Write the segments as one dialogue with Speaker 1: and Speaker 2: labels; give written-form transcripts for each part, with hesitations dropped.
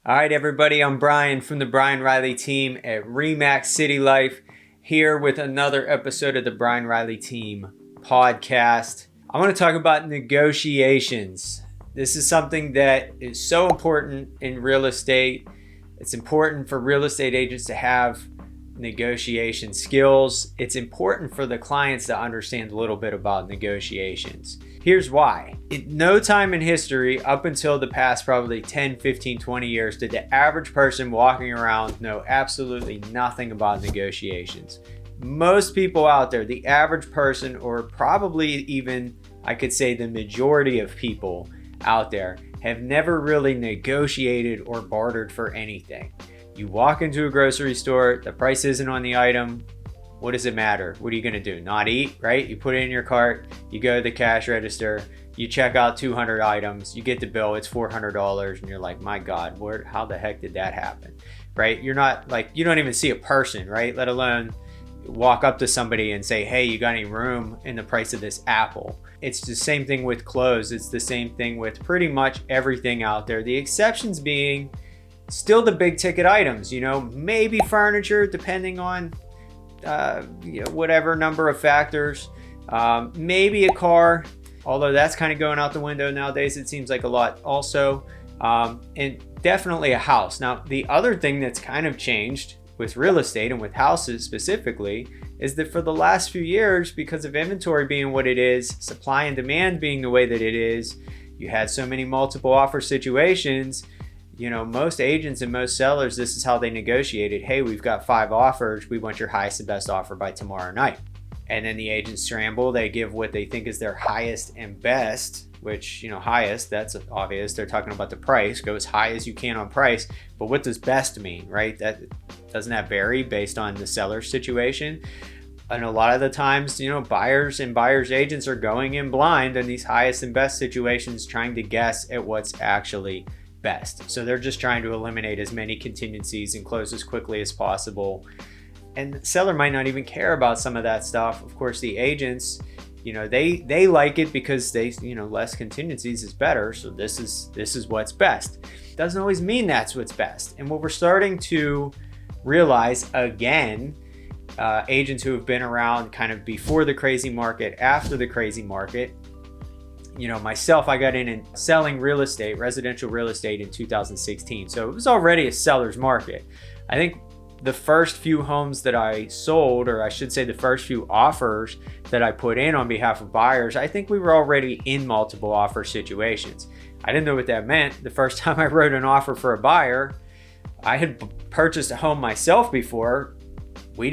Speaker 1: All right, everybody, I'm Brian from the Brian Riley team at Remax City Life, here with another episode of the Brian Riley team podcast. I want to talk about negotiations. This is something that is so important in real estate. It's important for real estate agents to have negotiation skills. It's important for the clients to understand a little bit about negotiations. Here's why. At no time in history, up until the past probably 10, 15, 20 years, did the average person walking around know absolutely nothing about negotiations. Most people out there, the average person, or probably even, I could say the majority of people out there, have never really negotiated or bartered for anything. You walk into a grocery store, the price isn't on the item. What does it matter? What are you gonna do? Not eat, right? You put it in your cart, you go to the cash register, you check out 200 items, you get the bill, it's $400, and you're like, my God, how the heck did that happen, right? You're not like, you don't even see a person, right? Let alone walk up to somebody and say, hey, you got any room in the price of this apple? It's the same thing with clothes. It's the same thing with pretty much everything out there. The exceptions being still the big ticket items, maybe furniture, depending on whatever number of factors, maybe a car, although that's kind of going out the window nowadays. It seems like a lot also, and definitely a house. Now, the other thing that's kind of changed with real estate and with houses specifically is that for the last few years, because of inventory being what it is, supply and demand being the way that it is, you had so many multiple offer situations. Most agents and most sellers, this is how they negotiated. Hey, we've got 5 offers. We want your highest and best offer by tomorrow night. And then the agents scramble. They give what they think is their highest and best, which, highest, that's obvious. They're talking about the price. Go as high as you can on price. But what does best mean, right? Doesn't that vary based on the seller's situation? And a lot of the times, buyers and buyers agents are going in blind in these highest and best situations, trying to guess at what's actually best. So they're just trying to eliminate as many contingencies and close as quickly as possible. And the seller might not even care about some of that stuff. Of course, the agents, they like it because they, less contingencies is better. So this is what's best. Doesn't always mean that's what's best. And what we're starting to realize again, agents who have been around kind of before the crazy market, after the crazy market, myself, I got in selling real estate, residential real estate in 2016. So it was already a seller's market. I think the first few homes that I sold, or I should say the first few offers that I put in on behalf of buyers, I think we were already in multiple offer situations. I didn't know what that meant. The first time I wrote an offer for a buyer, I had purchased a home myself before. We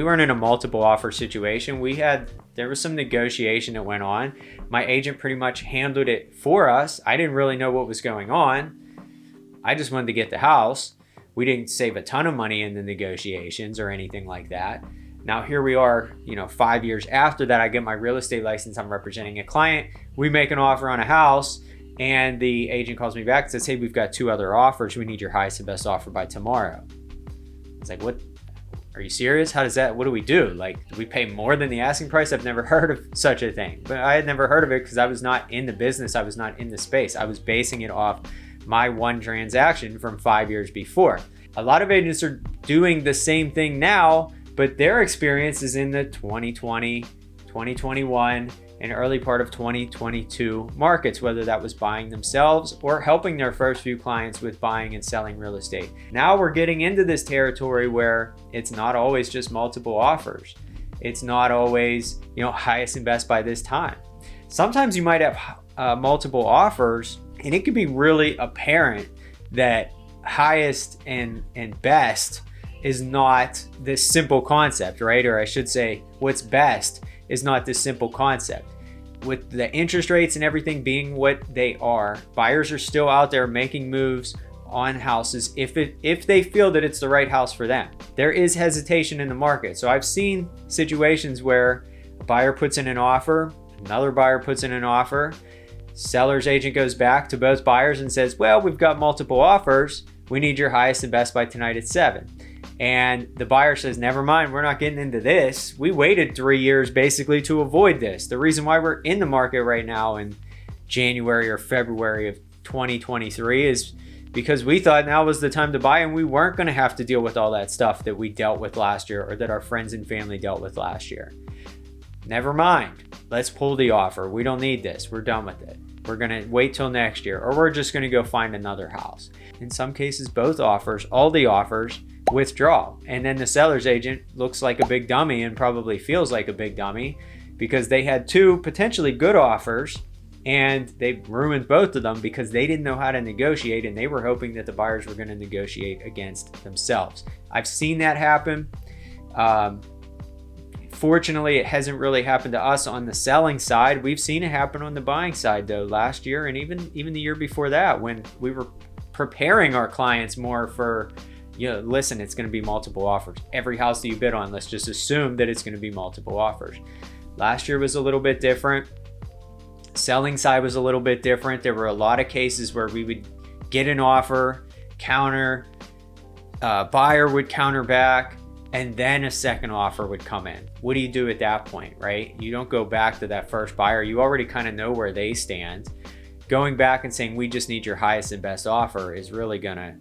Speaker 1: weren't in a multiple offer situation. There was some negotiation that went on. My agent pretty much handled it for us. I didn't really know what was going on. I just wanted to get the house. We didn't save a ton of money in the negotiations or anything like that. Now here we are, 5 years after that, I get my real estate license. I'm representing a client. We make an offer on a house and the agent calls me back and says, hey, we've got 2 other offers. We need your highest and best offer by tomorrow. It's like, what? Are you serious? What do we do? Do we pay more than the asking price? I've never heard of such a thing. But I had never heard of it because I was not in the business. I was not in the space. I was basing it off my one transaction from 5 years before. A lot of agents are doing the same thing now, but their experience is in the 2020, 2021, and early part of 2022 markets, whether that was buying themselves or helping their first few clients with buying and selling real estate. Now we're getting into this territory where it's not always just multiple offers. It's not always, highest and best by this time. Sometimes you might have multiple offers and it could be really apparent that highest and best is not this simple concept, right? Or I should say what's best is not this simple concept. With the interest rates and everything being what they are, buyers are still out there making moves on houses if they feel that it's the right house for them. There is hesitation in the market. So I've seen situations where a buyer puts in an offer, another buyer puts in an offer, seller's agent goes back to both buyers and says, well, we've got multiple offers. We need your highest and best by tonight at 7. And the buyer says, never mind, we're not getting into this. We waited 3 years basically to avoid this. The reason why we're in the market right now in January or February of 2023 is because we thought now was the time to buy and we weren't going to have to deal with all that stuff that we dealt with last year or that our friends and family dealt with last year. Never mind. Let's pull the offer. We don't need this. We're done with it. We're going to wait till next year, or we're just going to go find another house. In some cases, both offers, all the offers, withdraw. And then the seller's agent looks like a big dummy and probably feels like a big dummy because they had two potentially good offers and they ruined both of them because they didn't know how to negotiate and they were hoping that the buyers were going to negotiate against themselves. I've seen that happen. Fortunately, it hasn't really happened to us on the selling side. We've seen it happen on the buying side though last year and even the year before that, when we were preparing our clients more for, listen, it's going to be multiple offers. Every house that you bid on, let's just assume that it's going to be multiple offers. Last year was a little bit different. Selling side was a little bit different. There were a lot of cases where we would get an offer, counter, buyer would counter back, and then a second offer would come in. What do you do at that point, right? You don't go back to that first buyer. You already kind of know where they stand. Going back and saying, we just need your highest and best offer is really gonna,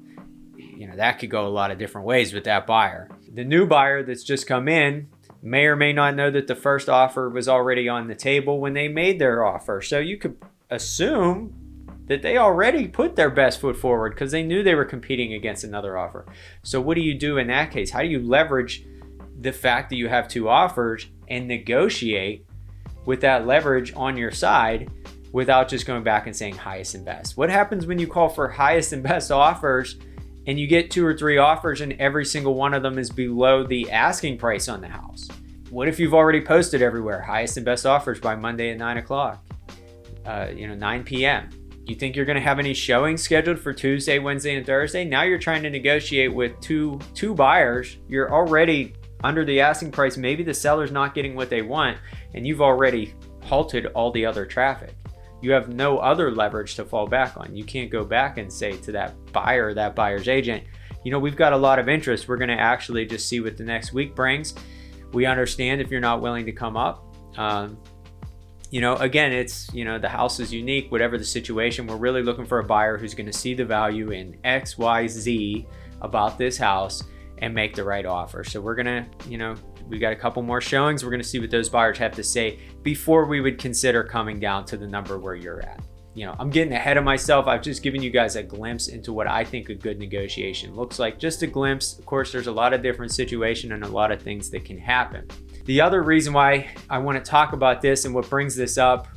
Speaker 1: that could go a lot of different ways with that buyer. The new buyer that's just come in may or may not know that the first offer was already on the table when they made their offer. So you could assume that they already put their best foot forward because they knew they were competing against another offer. So what do you do in that case? How do you leverage the fact that you have two offers and negotiate with that leverage on your side without just going back and saying highest and best? What happens when you call for highest and best offers and you get 2 or 3 offers and every single one of them is below the asking price on the house? What if you've already posted everywhere, highest and best offers by Monday at 9 o'clock, 9 p.m.? You think you're going to have any showings scheduled for Tuesday, Wednesday, and Thursday? Now you're trying to negotiate with two buyers. You're already under the asking price. Maybe the seller's not getting what they want, and you've already halted all the other traffic. You have no other leverage to fall back on. You can't go back and say to that buyer, that buyer's agent, we've got a lot of interest. We're going to actually just see what the next week brings. We understand if you're not willing to come up. Again, it's, the house is unique, whatever the situation. We're really looking for a buyer who's going to see the value in X, Y, Z about this house and make the right offer. So we're going to, we got a couple more showings. We're going to see what those buyers have to say before we would consider coming down to the number where you're at. I'm getting ahead of myself. I've just given you guys a glimpse into what I think a good negotiation looks like. Just a glimpse. Of course, there's a lot of different situations and a lot of things that can happen. The other reason why I want to talk about this and what brings this up,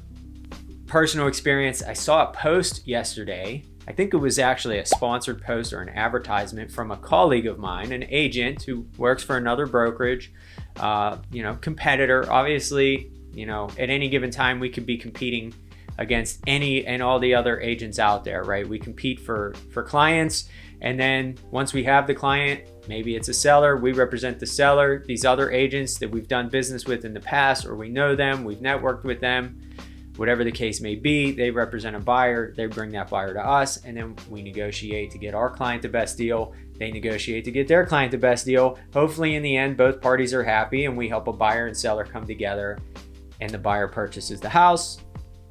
Speaker 1: personal experience. I saw a post yesterday. I think it was actually a sponsored post or an advertisement from a colleague of mine, an agent who works for another brokerage, competitor. Obviously, at any given time, we could be competing against any and all the other agents out there, right? We compete for clients. And then once we have the client, maybe it's a seller, we represent the seller. These other agents that we've done business with in the past, or we know them, we've networked with them, whatever the case may be, they represent a buyer, they bring that buyer to us, and then we negotiate to get our client the best deal. They negotiate to get their client the best deal. Hopefully in the end, both parties are happy and we help a buyer and seller come together and the buyer purchases the house,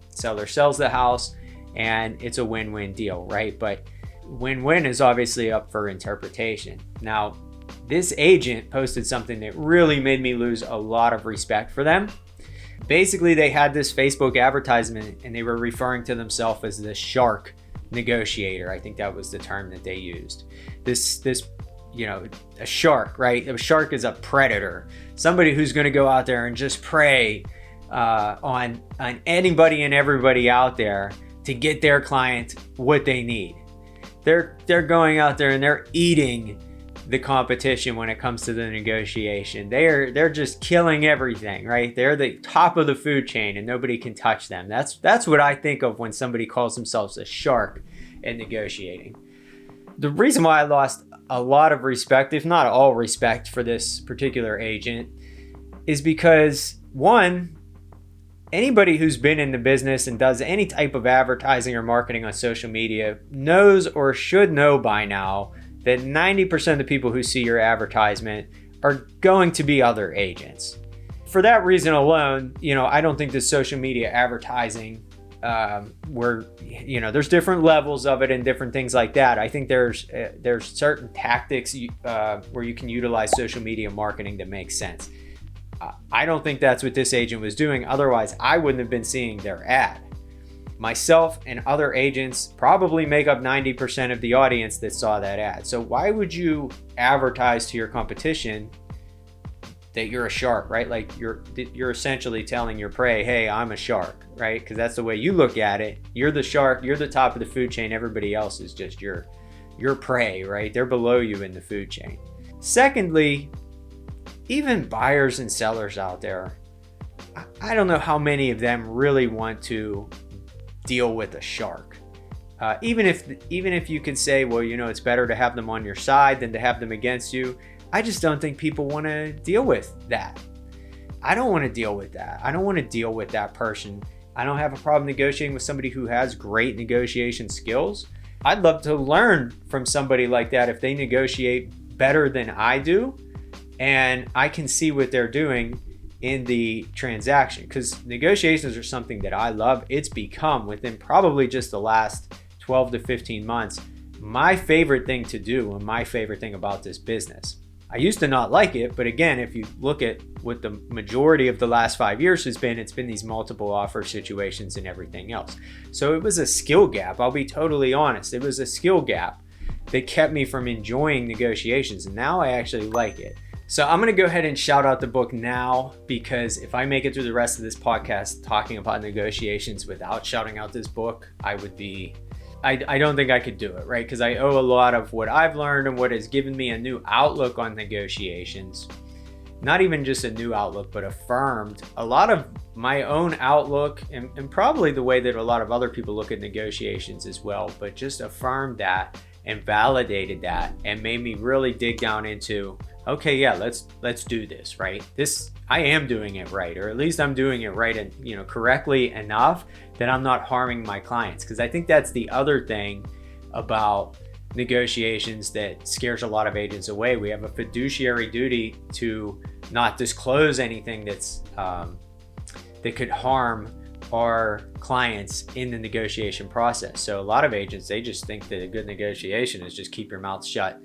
Speaker 1: seller sells the house, and it's a win-win deal, right? But win-win is obviously up for interpretation. Now, this agent posted something that really made me lose a lot of respect for them. Basically, they had this Facebook advertisement and they were referring to themselves as the shark negotiator. I think that was the term that they used. This a shark, right? A shark is a predator, somebody who's going to go out there and just prey on anybody and everybody out there to get their client what they need. They're going out there and they're eating the competition when it comes to the negotiation. They're just killing everything, right? They're the top of the food chain and nobody can touch them. That's what I think of when somebody calls themselves a shark in negotiating. The reason why I lost a lot of respect, if not all respect, for this particular agent is because, one, anybody who's been in the business and does any type of advertising or marketing on social media knows or should know by now that 90% of the people who see your advertisement are going to be other agents. For that reason alone, I don't think the social media advertising where, there's different levels of it and different things like that. I think there's certain tactics where you can utilize social media marketing that makes sense. I don't think that's what this agent was doing. Otherwise, I wouldn't have been seeing their ad. Myself and other agents probably make up 90% of the audience that saw that ad. So why would you advertise to your competition that you're a shark, right? Like you're essentially telling your prey, hey, I'm a shark, right? Because that's the way you look at it. You're the shark, you're the top of the food chain. Everybody else is just your prey, right? They're below you in the food chain. Secondly, even buyers and sellers out there, I don't know how many of them really want to deal with a shark. Even if you could say, well, it's better to have them on your side than to have them against you. I just don't think people want to deal with that. I don't want to deal with that. I don't want to deal with that person. I don't have a problem negotiating with somebody who has great negotiation skills. I'd love to learn from somebody like that if they negotiate better than I do, and I can see what they're doing in the transaction, because negotiations are something that I love. It's become, within probably just the last 12 to 15 months, my favorite thing to do and my favorite thing about this business. I used to not like it, but again, if you look at what the majority of the last 5 years has been, it's been these multiple offer situations and everything else. So it was a skill gap. I'll be totally honest. It was a skill gap that kept me from enjoying negotiations, and now I actually like it. So I'm going to go ahead and shout out the book now, because if I make it through the rest of this podcast talking about negotiations without shouting out this book, I don't think I could do it, right? Because I owe a lot of what I've learned and what has given me a new outlook on negotiations. Not even just a new outlook, but affirmed a lot of my own outlook and probably the way that a lot of other people look at negotiations as well, but just affirmed that and validated that and made me really dig down into, okay, yeah, let's do this, right? I am doing it right, or at least I'm doing it right and correctly enough that I'm not harming my clients. Because I think that's the other thing about negotiations that scares a lot of agents away. We have a fiduciary duty to not disclose anything that could harm our clients in the negotiation process. So a lot of agents, they just think that a good negotiation is just keep your mouth shut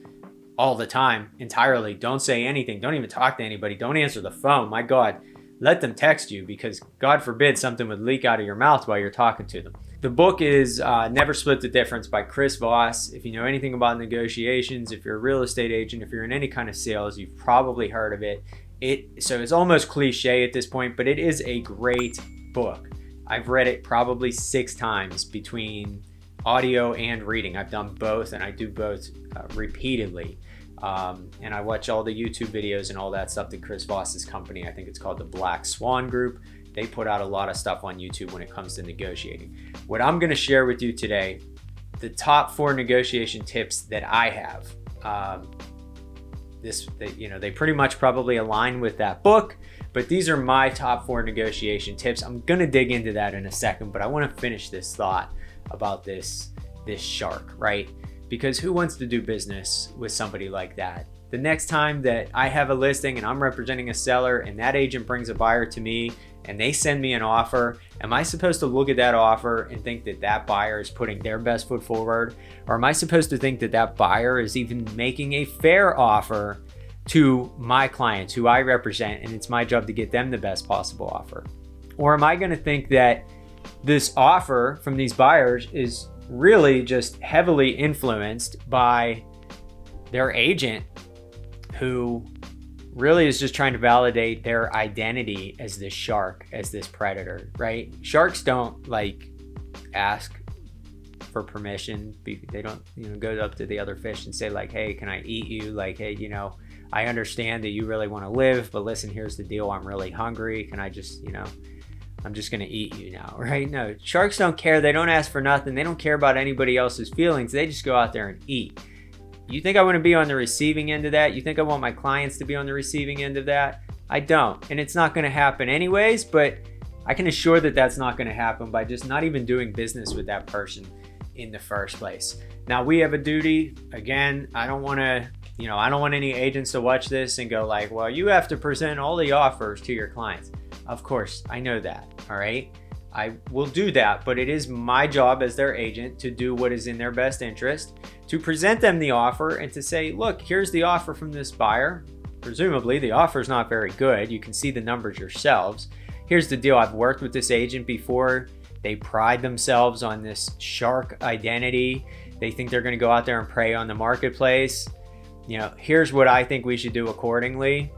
Speaker 1: all the time, entirely. Don't say anything. Don't even talk to anybody. Don't answer the phone. My God, let them text you, because God forbid something would leak out of your mouth while you're talking to them. The book is Never Split the Difference by Chris Voss. If you know anything about negotiations, if you're a real estate agent, if you're in any kind of sales, you've probably heard of it. So it's almost cliche at this point, but it is a great book. I've read it probably 6 times between audio and reading. I've done both, and I do both repeatedly. And I watch all the YouTube videos and all that stuff that Chris Voss's company, I think it's called the Black Swan Group. They put out a lot of stuff on YouTube when it comes to negotiating. What I'm going to share with you today, the top 4 negotiation tips that I have. They pretty much probably align with that book, but these are my top 4 negotiation tips. I'm going to dig into that in a second, but I want to finish this thought about this shark, right? Because who wants to do business with somebody like that? The next time that I have a listing and I'm representing a seller and that agent brings a buyer to me and they send me an offer, am I supposed to look at that offer and think that that buyer is putting their best foot forward? Or am I supposed to think that that buyer is even making a fair offer to my clients who I represent, and it's my job to get them the best possible offer? Or am I going to think that this offer from these buyers is really just heavily influenced by their agent, who really is just trying to validate their identity as this shark, as this predator, right? Sharks don't ask for permission. They don't go up to the other fish and say hey, can I eat you? Hey, I understand that you really want to live, but listen, here's the deal. I'm really hungry. Can I just, I'm just going to eat you now, right? No, sharks don't care. They don't ask for nothing. They don't care about anybody else's feelings. They just go out there and eat. You think I want to be on the receiving end of that? You think I want my clients to be on the receiving end of that? I don't. And it's not going to happen anyways, but I can assure that that's not going to happen by just not even doing business with that person in the first place. Now, we have a duty. Again, I don't want any agents to watch this and go well, you have to present all the offers to your clients. Of course, I know that, all right? I will do that, but it is my job as their agent to do what is in their best interest, to present them the offer and to say, look, here's the offer from this buyer. Presumably the offer is not very good. You can see the numbers yourselves. Here's the deal. I've worked with this agent before. They pride themselves on this shark identity. They think they're going to go out there and prey on the marketplace. Here's what I think we should do accordingly.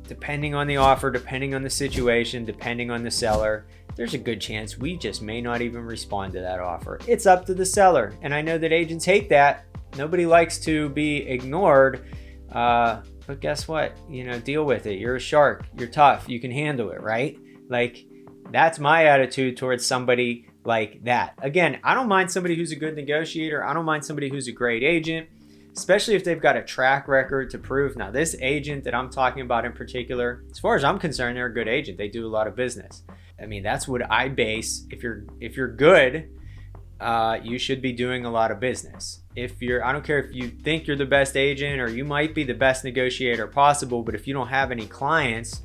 Speaker 1: Depending on the offer, depending on the situation, depending on the seller, there's a good chance we just may not even respond to that offer. It's up to the seller. And I know that agents hate that. Nobody likes to be ignored. But guess what? Deal with it. You're a shark. You're tough. You can handle it, right? Like, that's my attitude towards somebody like that. Again, I don't mind somebody who's a good negotiator. I don't mind somebody who's a great agent, especially if they've got a track record to prove. Now, this agent that I'm talking about in particular, as far as I'm concerned, they're a good agent. They do a lot of business. I mean, that's what I base. If you're good, you should be doing a lot of business. I don't care if you think you're the best agent or you might be the best negotiator possible, but if you don't have any clients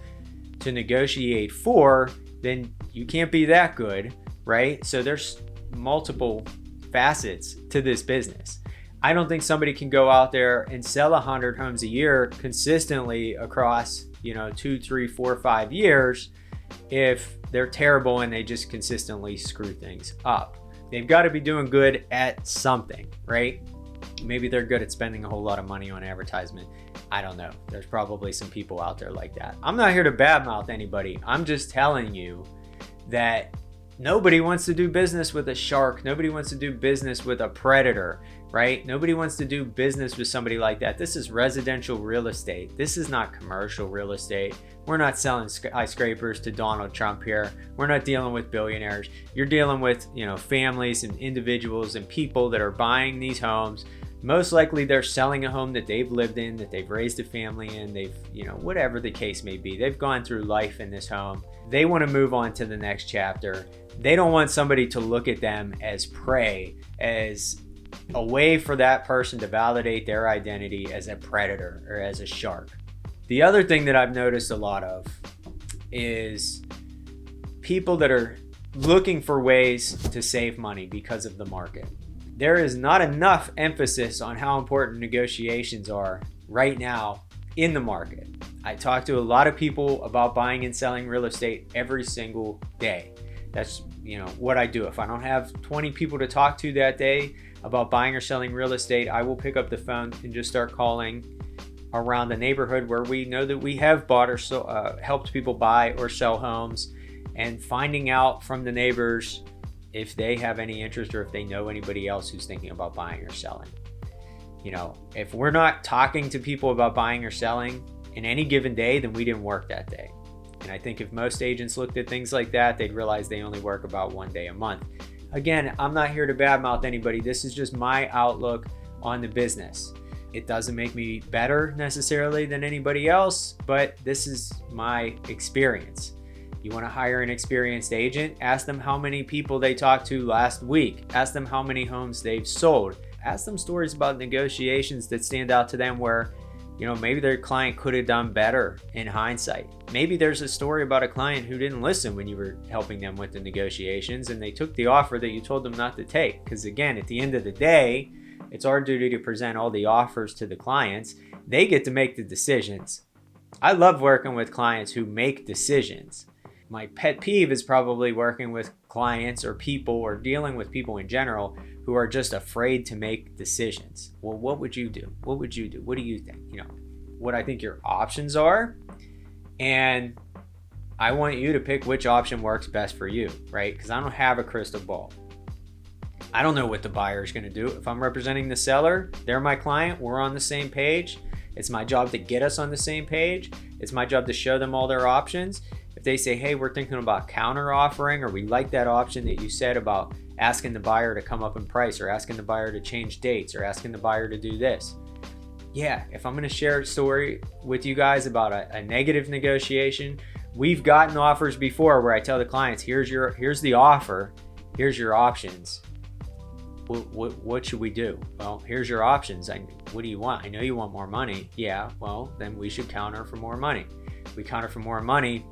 Speaker 1: to negotiate for, then you can't be that good, right? So there's multiple facets to this business. I don't think somebody can go out there and sell 100 homes a year consistently across, 2, 3, 4, 5 years if they're terrible and they just consistently screw things up. They've got to be doing good at something, right? Maybe they're good at spending a whole lot of money on advertisement. I don't know. There's probably some people out there like that. I'm not here to badmouth anybody. I'm just telling you that nobody wants to do business with a shark. Nobody wants to do business with a predator, right? Nobody wants to do business with somebody like that. This is residential real estate. This is not commercial real estate. We're not selling skyscrapers to Donald Trump here. We're not dealing with billionaires. You're dealing with, families and individuals and people that are buying these homes. Most likely they're selling a home that they've lived in, that they've raised a family in, they've, whatever the case may be. They've gone through life in this home. They want to move on to the next chapter. They don't want somebody to look at them as prey, as a way for that person to validate their identity as a predator or as a shark. The other thing that I've noticed a lot of is people that are looking for ways to save money because of the market. There is not enough emphasis on how important negotiations are right now in the market. I talk to a lot of people about buying and selling real estate every single day. That's, what I do. If I don't have 20 people to talk to that day about buying or selling real estate, I will pick up the phone and just start calling around the neighborhood where we know that we have bought or helped people buy or sell homes, and finding out from the neighbors if they have any interest or if they know anybody else who's thinking about buying or selling. If we're not talking to people about buying or selling in any given day, then we didn't work that day. And I think if most agents looked at things like that, they'd realize they only work about one day a month. Again, I'm not here to badmouth anybody. This is just my outlook on the business. It doesn't make me better necessarily than anybody else, but this is my experience. You want to hire an experienced agent? Ask them how many people they talked to last week. Ask them how many homes they've sold. Ask them stories about negotiations that stand out to them where, maybe their client could have done better in hindsight. Maybe there's a story about a client who didn't listen when you were helping them with the negotiations and they took the offer that you told them not to take. Because again, at the end of the day, it's our duty to present all the offers to the clients. They get to make the decisions. I love working with clients who make decisions. My pet peeve is probably working with clients or people or dealing with people in general who are just afraid to make decisions. Well, what would you do? What would you do? What do you think? What I think your options are. And I want you to pick which option works best for you, right? Because I don't have a crystal ball. I don't know what the buyer is going to do. If I'm representing the seller, they're my client, we're on the same page. It's my job to get us on the same page. It's my job to show them all their options. If they say, hey, we're thinking about counter offering, or we like that option that you said about asking the buyer to come up in price, or asking the buyer to change dates, or asking the buyer to do this. Yeah, if I'm going to share a story with you guys about a negative negotiation, we've gotten offers before where I tell the clients, here's the offer, here's your options. What should we do? Well, here's your options. What do you want? I know you want more money. Yeah, well, then we should counter for more money. We counter for more money.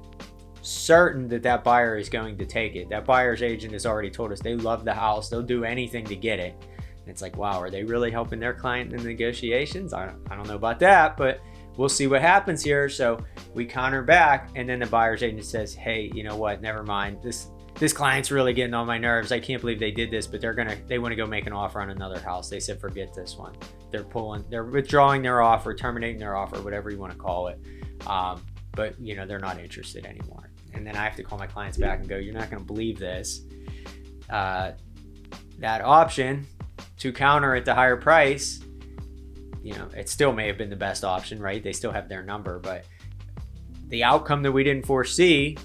Speaker 1: certain that that buyer is going to take it. That buyer's agent has already told us they love the house. They'll do anything to get it. And it's like, wow, are they really helping their client in the negotiations? I don't know about that, but we'll see what happens here. So we counter back, and then the buyer's agent says, hey, you know what? Never mind. This client's really getting on my nerves. I can't believe they did this, but they want to go make an offer on another house. They said, forget this one. They're withdrawing their offer, terminating their offer, whatever you want to call it. But they're not interested anymore. And then I have to call my clients back and go, you're not going to believe this. That option to counter at the higher price, it still may have been the best option, right? They still have their number, but the outcome that we didn't foresee,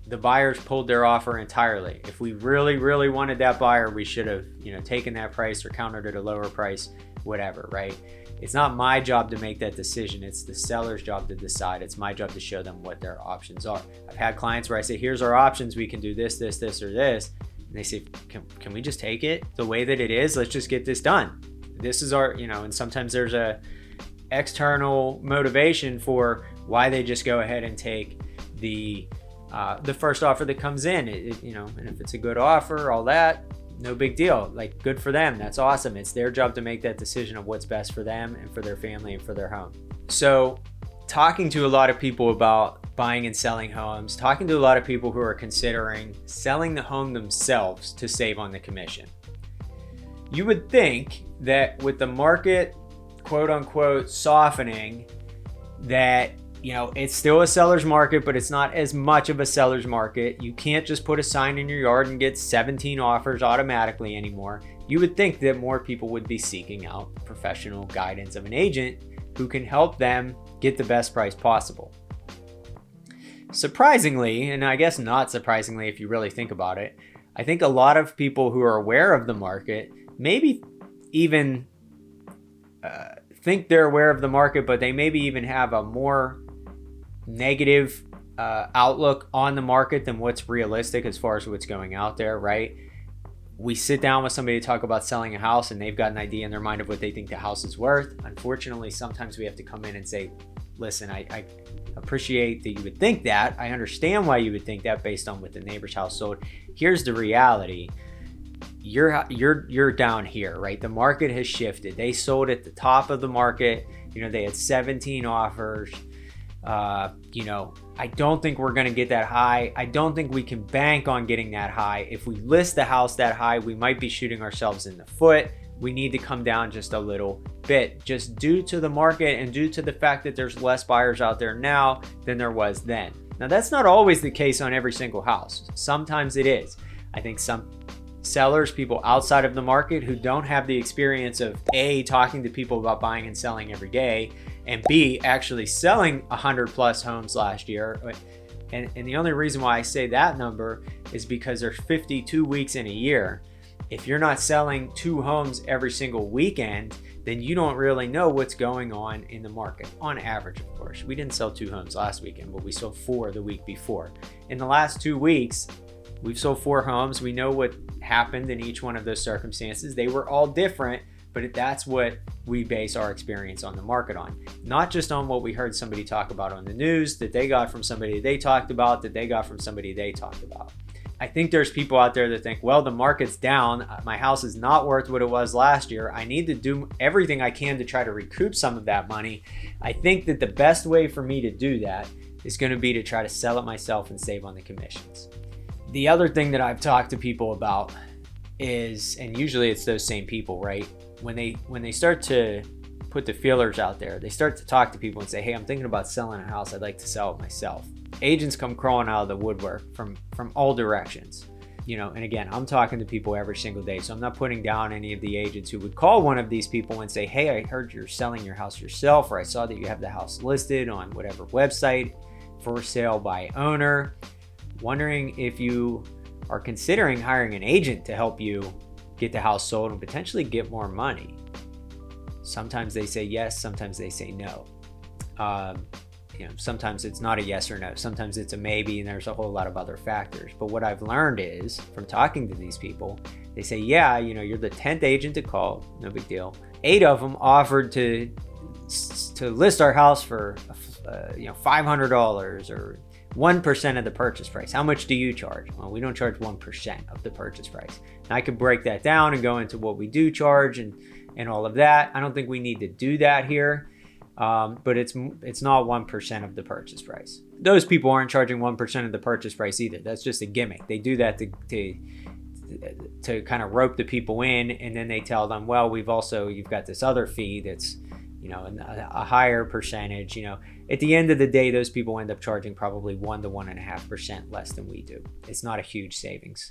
Speaker 1: the buyers pulled their offer entirely. If we really, really wanted that buyer, we should have, taken that price or countered at a lower price, whatever, right? It's not my job to make that decision. It's the seller's job to decide. It's my job to show them what their options are. I've had clients where I say, here's our options. We can do this, this, this, or this. And they say, can we just take it the way that it is? Let's just get this done. This is our, and sometimes there's a external motivation for why they just go ahead and take the first offer that comes in, and if it's a good offer, all that, no big deal. Like, good for them. That's awesome. It's their job to make that decision of what's best for them and for their family and for their home. So talking to a lot of people about buying and selling homes, talking to a lot of people who are considering selling the home themselves to save on the commission. You would think that with the market, quote unquote, softening, that it's still a seller's market, but it's not as much of a seller's market. You can't just put a sign in your yard and get 17 offers automatically anymore. You would think that more people would be seeking out professional guidance of an agent who can help them get the best price possible. Surprisingly, and I guess not surprisingly if you really think about it, I think a lot of people who are aware of the market maybe even think they're aware of the market, but they maybe even have a more negative outlook on the market than what's realistic as far as what's going out there, right? We sit down with somebody to talk about selling a house and they've got an idea in their mind of what they think the house is worth. Unfortunately, sometimes we have to come in and say, listen, I appreciate that you would think that. I understand why you would think that based on what the neighbor's house sold. Here's the reality. You're down here, right? The market has shifted. They sold at the top of the market. They had 17 offers. I don't think we're going to get that high. I don't think we can bank on getting that high. If we list the house that high, we might be shooting ourselves in the foot. We need to come down just a little bit, just due to the market and due to the fact that there's less buyers out there now than there was then. Now, that's not always the case on every single house. Sometimes it is. I think some sellers, people outside of the market who don't have the experience of A, talking to people about buying and selling every day, and B, actually selling 100 plus homes last year. And the only reason why I say that number is because there's 52 weeks in a year. If you're not selling 2 homes every single weekend, then you don't really know what's going on in the market. On average, of course. We didn't sell 2 homes last weekend, but we sold 4 the week before. In the last 2 weeks, we've sold 4 homes. We know what happened in each one of those circumstances. They were all different, but that's what we base our experience on the market on. Not just on what we heard somebody talk about on the news, that they got from somebody they talked about, that they got from somebody they talked about. I think there's people out there that think, well, the market's down. My house is not worth what it was last year. I need to do everything I can to try to recoup some of that money. I think that the best way for me to do that is going to be to try to sell it myself and save on the commissions. The other thing that I've talked to people about is, and usually it's those same people, right? When they start to put the feelers out there, they start to talk to people and say, hey, I'm thinking about selling a house. I'd like to sell it myself. Agents come crawling out of the woodwork from all directions. And again, I'm talking to people every single day, so I'm not putting down any of the agents who would call one of these people and say, hey, I heard you're selling your house yourself, or I saw that you have the house listed on whatever website for sale by owner. Wondering if you are considering hiring an agent to help you get the house sold and potentially get more money. Sometimes they say yes, sometimes they say no. Sometimes it's not a yes or no. Sometimes it's a maybe, and there's a whole lot of other factors. But what I've learned is, from talking to these people, they say, yeah, you're the 10th agent to call, no big deal. 8 of them offered to list our house for $500, or 1% of the purchase price. How much do you charge? Well, we don't charge 1% of the purchase price. And I could break that down and go into what we do charge and all of that. I don't think we need to do that here, but it's not 1% of the purchase price. Those people aren't charging 1% of the purchase price either. That's just a gimmick. They do that to kind of rope the people in, and then they tell them, well, you've got this other fee that's, a higher percentage. At the end of the day, those people end up charging probably 1 to 1.5% less than we do. It's not a huge savings.